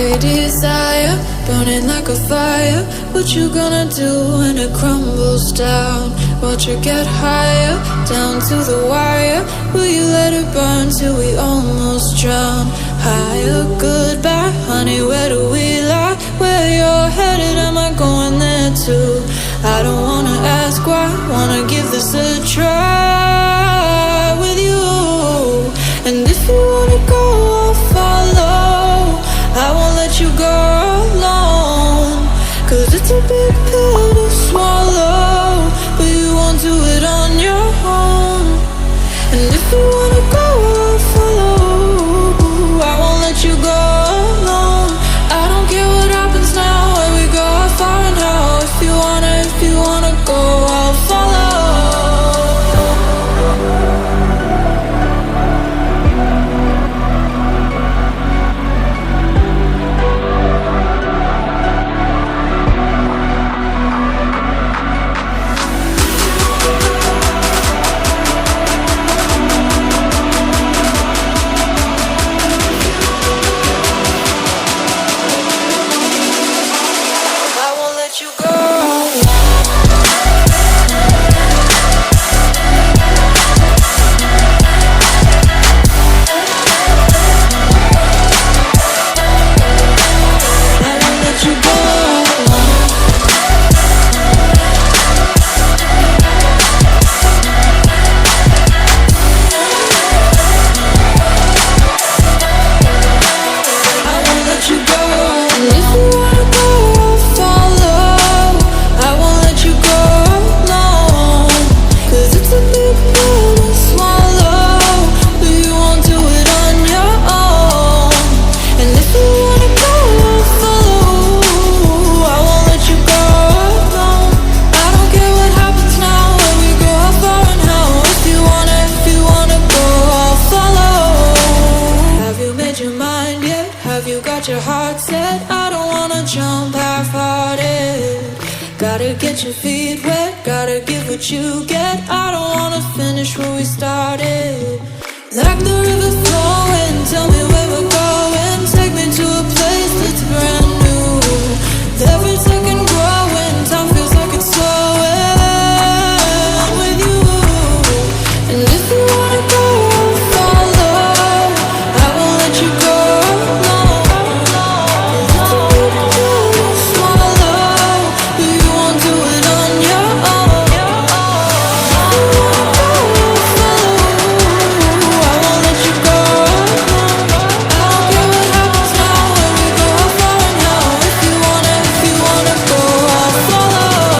a desire, burning like a fire. What you gonna do when it crumbles down? Watch it get higher, down to the wire. Will you let it burn till we almost drown? Higher, goodbye, honey, where do we lie? Where you're headed, am I going there too? I don't wanna ask why, wanna give this a try with you. And if you wanna go, I'll follow. I won't let you go alone, 'cause it's a big pill to swallow, but you won't do it on your own. And if you wanna go, I'll follow. I won't let you go alone. I don't care what happens now, where we go, how far and how. If you wanna go, I'll follow. Your heart set, I don't wanna jump half-hearted. Gotta get your feet wet, gotta give what you get. I don't wanna finish where we started. Like the